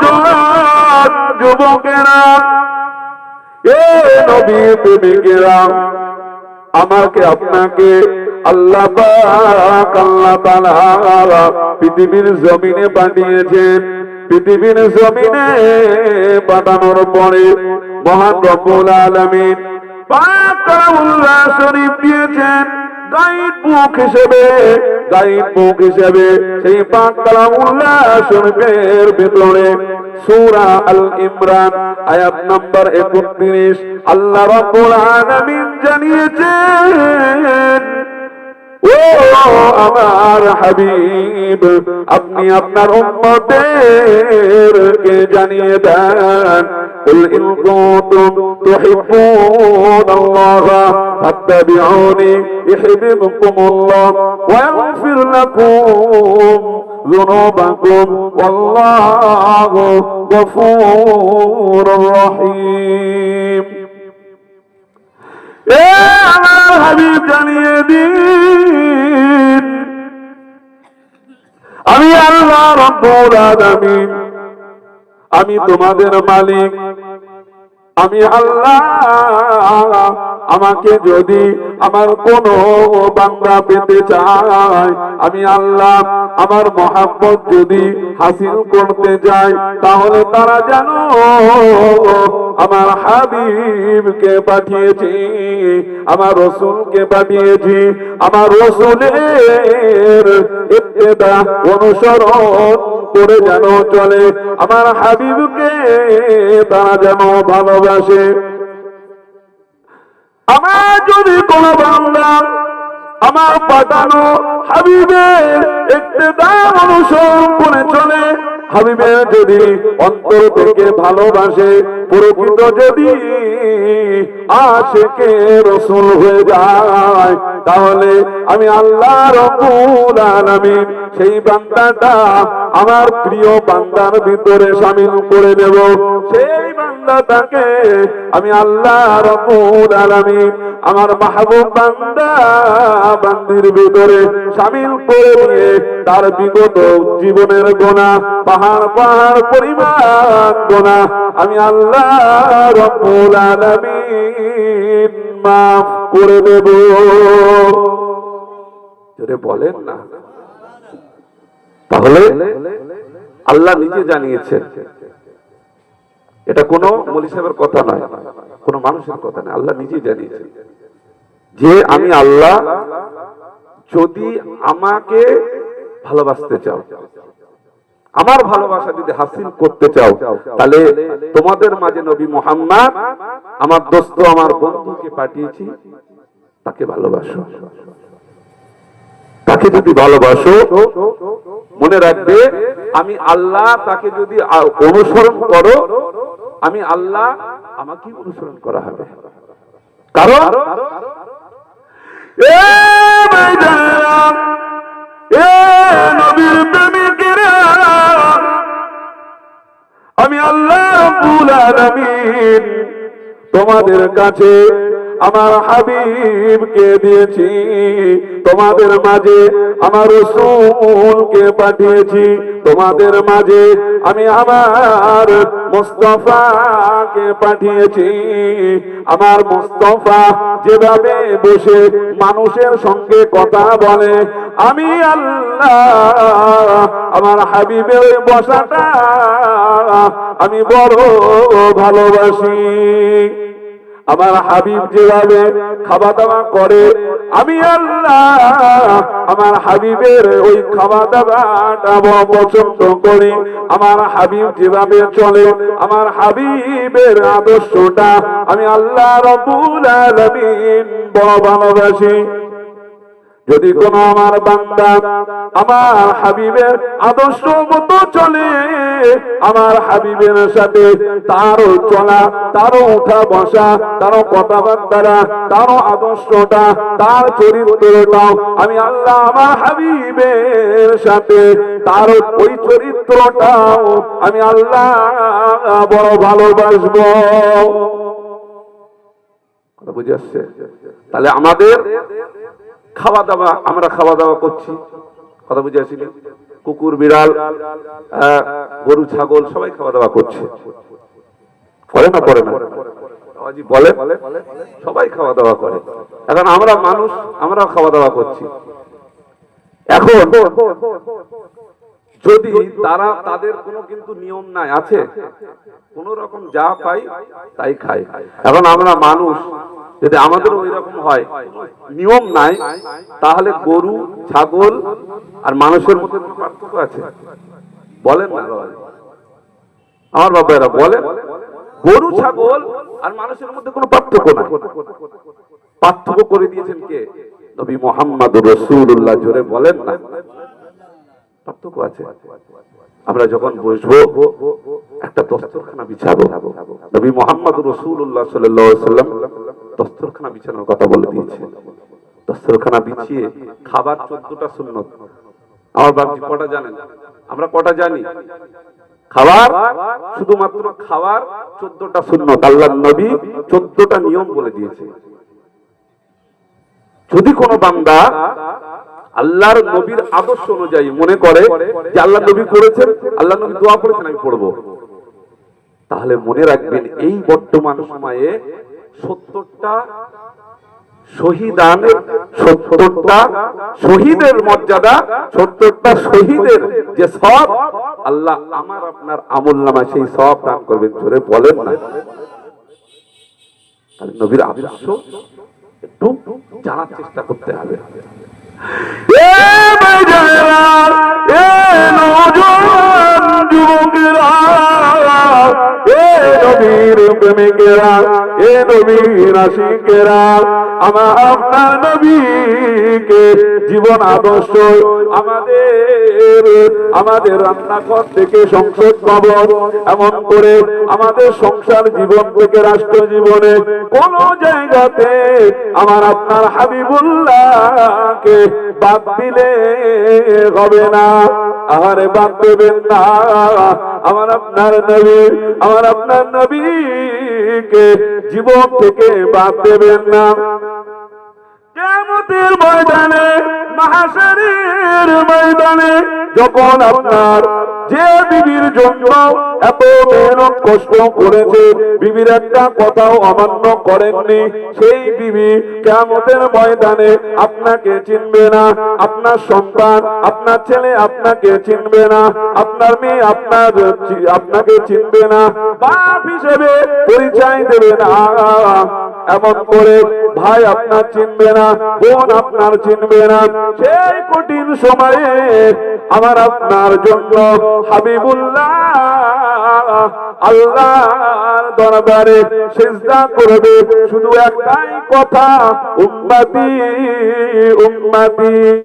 নওজোয়ান যুবকেরা, এ নবী প্রেমিকেরা, আমাকে আপনাকে আল্লাহ পাক আল্লাহ তাআলা পৃথিবীর জমিনে পাঠিয়েছেন। পৃথিবীর জমিনে পাঠানোর পরে মহান রব্বুল আলামিন পাক কালামুল্লাহ শরীফ দিয়েছেন গাইড বুক হিসেবে। সেই পাক কালামুল্লাহ শরীফের ভিতরে সূরা আল ইমরান আয়াত নাম্বার 31 আল্লাহ রাব্বুল আলামিন জানিয়েছেন, ও আমার হাবিব, আপনি আপনার উম্মতদেরকে জানিয়ে দেন, কুল ইন কুনতুম তুহিব্বুনাল্লাহ ফাত্তাবিউনি ইউহিব্বুকুমুল্লাহ ওয়া ইয়াগফির লাকুম যুনুবাকুম ওয়াল্লাহু গফুরুর রহিম। এ আমার হাবিব জানিয়ে দিন, আমি আল্লাহ রাব্বুল আলামিন, আমি তোমাদের মালিক, আমি আল্লাহ। আমাকে যদি আমার কোন বান্দা পেতে চায়, আমি আল্লাহ আমার মহব্বত যদি হাসিল করতে যায়, তাহলে তারা জানো আমার হাবিবকে পাঠিয়েছি, আমার রাসূলকে পাঠিয়েছি। আমার রাসূলের ইত্তেবা অনুসরণ করে যেন চলে, আমার হাবিবকে তারা যেন ভালোবাসে। আমার যদি কোন বান্দা আমার পাঠানো হাবিবের ইত্তেবা অনুসরণ করে চলে, হাবিবের যদি অন্তর থেকে ভালোবাসে, প্রকৃত যদি আশিকে রাসূল হয়ে যায়, তাহলে আমি আল্লাহ রাব্বুল আলামিন সেই বান্দাটা আমার প্রিয় বান্দার ভিতরে শামিল করে দেব। সেই বান্দাটাকে আমি আল্লাহ রাব্বুল আলামিন আমার মাহবুব বান্দা বান্দির ভিতরে শামিল করে নিয়ে তার বিগত জীবনের গুনাহ পাহাড় পরিমাণ গুনাহ আমি আল্লাহ রাব্বুল আলামিন মাফ করে দেব। যদি বলেন না, তাহলে আল্লাহ নিজে জানিয়েছেন, এটা কোনো মৌলী সাহেবের কথা নয়, কোনো মানুষের কথা নয়, আল্লাহ নিজে জানিয়েছেন যে আমি আল্লাহ, যদি আমাকে ভালোবাসতে চাও, আমার ভালোবাসা যদি হাসিল করতে চাও, তাহলে তোমাদের মাঝে নবী মুহাম্মদ আমার দোস্ত আমার বন্ধুকে পাঠিয়েছি, তাকে ভালোবাসো। তাকে যদি ভালোবাসো, মনে রাখবে আমি আল্লাহ, তাকে যদি অনুসরণ করো, আমি আল্লাহ আমাকে অনুসরণ করা হবে। কারণ নবীর প্রেমিকেরা, আমি আল্লাহ রাব্বুল আলামিন তোমাদের কাছে আমার হাবিবকে দিয়েছি, তোমাদের মাঝে আমার রাসূলকে পাঠিয়েছি, তোমাদের মাঝে আমি আমার মুস্তাফাকে পাঠিয়েছি। আমার মুস্তাফা যেভাবে বসে মানুষের সঙ্গে কথা বলে, আমি আল্লাহ আমার হাবিবের ওই বসাটা আমি বড় ভালোবাসি। আমার হাবিব যেভাবে খাওয়া দাওয়া করে, আমি আল্লাহ আমার হাবিবের ওই খাওয়া দাওয়াটা পছন্দ করি। আমার হাবিব যেভাবে চলে, আমার হাবিবের আদর্শটা আমি আল্লাহ রাব্বুল আলামিন বড় ভালোবাসি। যদি কোন আমার বান্দা আমার হাবিবের আদর্শ মতো চলে, আমার হাবিবের সাথে তারও চলা, তারও উঠা বসা, তারও কথাবার্তা, তারও আদর্শটা, তার চরিত্রটাও আমি আল্লাহ আমার হাবিবের সাথে তার ওই চরিত্রটাও আমি আল্লাহ বড় ভালোবাসবো। কথা বুঝে আসছে? তাহলে আমাদের খাওয়া দাওয়া, আমরা খাওয়া দাওয়া করছি, কথা বুঝে আসিনি? কুকুর বিড়াল গরু ছাগল সবাই খাওয়া দাওয়া করছে, করে না করে না বলে, সবাই খাওয়া দাওয়া করে। এখন আমরা মানুষ, আমরা খাওয়া দাওয়া করছি। এখন যদি তারা, তাদের কোনো কিন্তু নিয়ম নাই, আছে কোন রকম যা পাই তাই খাই। এখন আমরা মানুষ, যদি আমাদের ওই রকম হয়, নিয়ম নাই, তাহলে গরু ছাগল আর মানুষের মধ্যে কোনো পার্থক্য আছে? বলেন না আমার বাবারা, বলেন গরু ছাগল আর মানুষের মধ্যে কোনো পার্থক্য নাই। পার্থক্য করে দিয়েছেন কে? নবী মুহাম্মদুর রাসূলুল্লাহ। জোরে বলেন না, পার্থক্য আছে। আমরা যখন বসবো, একটা দস্তরখানা বিছাবো, নবী মুহাম্মদুর রাসূলুল্লাহ সাল্লাল্লাহু আলাইহি ওয়াসাল্লাম দস্তরখানা বিছানোর কথা বলে দিয়েছে। দস্তরখানা বিছিয়ে খাবার 14টা সুন্নত। আমার বাপজি কটা জানেন? আমরা কটা জানি? খাবার, শুধুমাত্র খাবার 14টা সুন্নত। আল্লাহর নবী 14টা নিয়ম বলে দিয়েছে। যদি কোনো বান্দা আল্লাহর নবীর আদর্শ অনুযায়ী মনে করে যে আল্লাহ নবী করেছেন, আল্লাহ নবী দোয়া করেছেন আমি পড়বো, তাহলে মনে রাখবেন এই বর্তমান সময়ে 70টা শহীদানের, 70টা শহীদের মর্যাদা, 70টা শহীদের যে সওয়াব, আল্লাহ আমার আপনার আমলনামায় সেই সওয়াব দান করবেন। জোরে বলেন না। তাহলে নবীর আদর্শ একটু জানার চেষ্টা করতে হবে। আমার আপনার নবীকে জীবন আদর্শ আমাদের রান্নাঘর থেকে সংসদ ভবন, এমন করে আমাদের সংসার জীবন থেকে রাষ্ট্র জীবনে কোন জায়গাতে আমার আপনার হাবিবুল্লাহকে বাদ দিলে হবে না। আরে বাদ দেবেন না। আমার আপনার নবীকে জীবন থেকে বাদ দেবেন না। কিয়ামতের ময়দানে, মাহশরের ময়দানে যখন আপনার যে বিবির জন্য এত মেহনত কষ্ট করেছে, বিবির একটা কথাও অমান্য করেননি, সেই বিবি কিয়ামতের ময়দানে আপনাকে চিনবে না, আপনার সন্তান, আপনার ছেলে আপনাকে চিনবে না, আপনার মেয়ে আপনাকে চিনবে না, বাপ হিসেবে পরিচয় দেবে না, এমন করে ভাই আপনার চিনবে না, বোন আপনার চিনবে না। সেই কঠিন সময়ে আমার আপনার জন্য হাবিবুল্লাহ আল্লাহর দরবারে সিজদা করবে, শুধু একটাই কথা, উম্মতি উম্মতি।